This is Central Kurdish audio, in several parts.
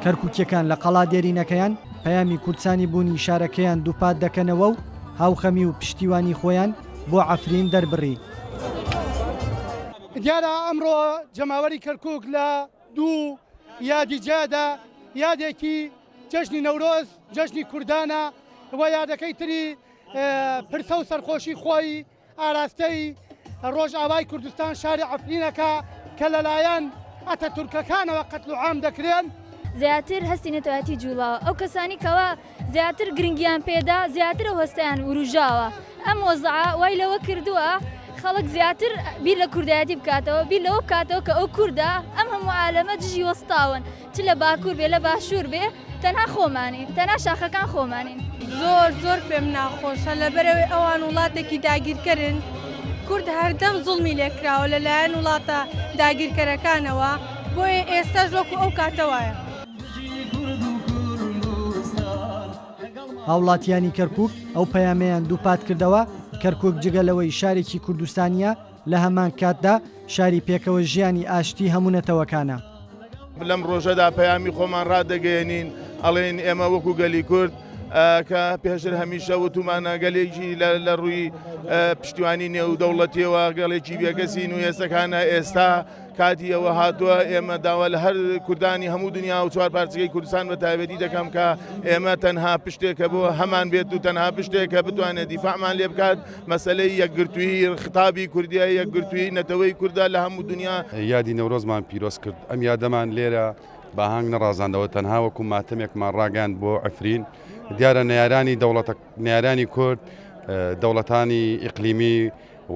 کەرکووکیەکان لە قەڵا دێرینەکەیان پەیامی کوردستانی بوونی شارەکەیان دووپات دەکەنەوە و هاوخەمی و پشتیوانی خۆیان بۆ عەفرین دەربڕی. دیارە ئەمڕۆ جەماوەری کەرکووک لە دوو یادی جادا یادێکی جەژنی نەورۆز جەژنی کوردانە و یادەکەی تری پرسە و سەرخۆشی خۆی ئاراستەی ڕۆژئاوای کوردستان شاری عەفرینەکە کە لەلایەن ئەتەتورکەکانەوە قەتڵ و عام دەکرێن. زیاتر هەستی نەتەواتی جوڵاوە ئەو کەسانی کەوا زیاتر گرنگیان پێدا زیاتر ئەو هەستیان وروژاوە ئەم وەزعە وای لەوە کردووە خەڵک زیاتر بیر لە کوردایەتی بکاتەوە بیر لەوە بکاتەوە کە ئەو کووردە ئەم هەموو عالەمە دژی وەستاون چ لە باکوور بێ لە باشوور بێ تەنها خۆمانین تەنها شاخەکان خۆمانین. زۆر پێم ناخۆشە لەبەرەوەی ئەوان وڵاتێکی داگیرکەرن کورد هەردەم زوڵمی لێکراوە لەلایەن وڵاتە داگیرکەرەکانەوە بۆیە ئێستاش وەکو ئەو کاتەوایە. هاوڵاتیانی کەرکووک ئەو پەیامەیان دووپات کردەوە. کەرکووک جگەلەوەی شارێکی کوردستانیە لە هەمان کاتدا شاری پێکەوە ژیانی ئاشتی هەموو نەتەوەکانە. لەم ڕۆژەدا پەیامی خۆمان ڕادەگەیەنین ئەڵێن ئێمە وەکو گەلی کورد کە پێشتر هەمیشە وتومانە گەلێکی لە ڕووی پشتیوانی نێودەوڵەتیەوە گەڵێکی بێگەسی نوێستەکانە ئێستا کاتی ئەوە هاتووە ئێمە داوا لە هەر کوردانی هەموو دنیا و چوار پارچەکەی کوردستان بە تایبەتی دەکەم کە ئێمە تەنها پشتێکە بۆ هەمان بێت و تەنها پشتێکە بتوانێت دیفاعمان لێ بکات مەسەلەی یەکگرتووی خطابی کوردیە یەکگرتووی نەتەوەی کووردا لە هەموو دنیا. یادی نەورۆزمان پیرۆز کرد ئەم یادەمان لێرە باهنگ نەڕازاندەوە تەنها وەکو ماتەمێکمان ڕاگەاند بۆ عەفرین. دیارە نێرانی کورد دەوڵەتانی ئیقلیمی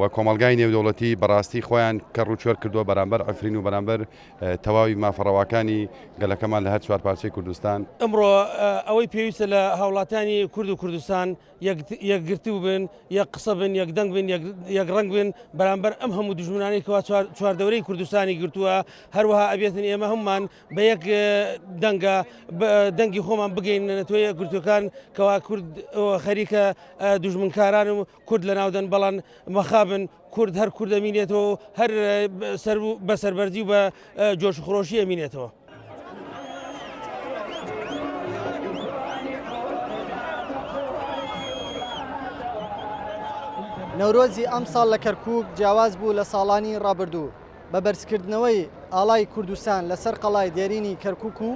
و کۆمەلگای نێودەوڵەتی بەڕاستی خۆیان کە ڕووچۆر کردووە بەرامبەر عەفرین و بەرامبەر تەواوی مافەڕەواکانی گەلەکەمان لە هەر چوار پارچەی کوردستان. ئەمڕۆ ئەوەی پێویستە لە هاوڵاتانی کورد و کوردستان یەکگرتوو بن یەک قسە بن یەک دەنگ بن یەک ڕەنگ بن بەرامبەر ئەم هەموو دژمنانەی کەوا چواردەورەی کوردستانی گرتووە هەروەها ئەبێتن ئێمە هەمومان بە یەک دەنگی خۆمان بگەین نەتوێ یەکگرتوەکان کەوا کورد خەریکە دژمنکاران و کورد لە ناودەن بەڵام مەخابن کورد هەر کورد ئەمینێتەوە هەر بە سەربەرزی و بە جۆش و خۆشی ئەمینێتەوە. نەورۆزی ئەم ساڵ لە کەرکووک جیاواز بوو لە ساڵانی ڕابردوو بە بەرزکردنەوەی ئاڵای کوردستان لەسەر قەڵای دێرینی کەرکووک و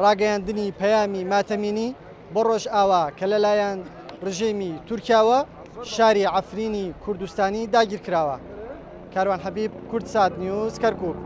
ڕاگەیاندنی پەیامی ماتەمینی بۆ ڕۆژئاوا کە لەلایەن ڕژێمی تورکیاوە شاری عەفرینی کوردستانی داگیرکراوە. کاروان حەبیب، کورتسات نیوز، کەرکووک.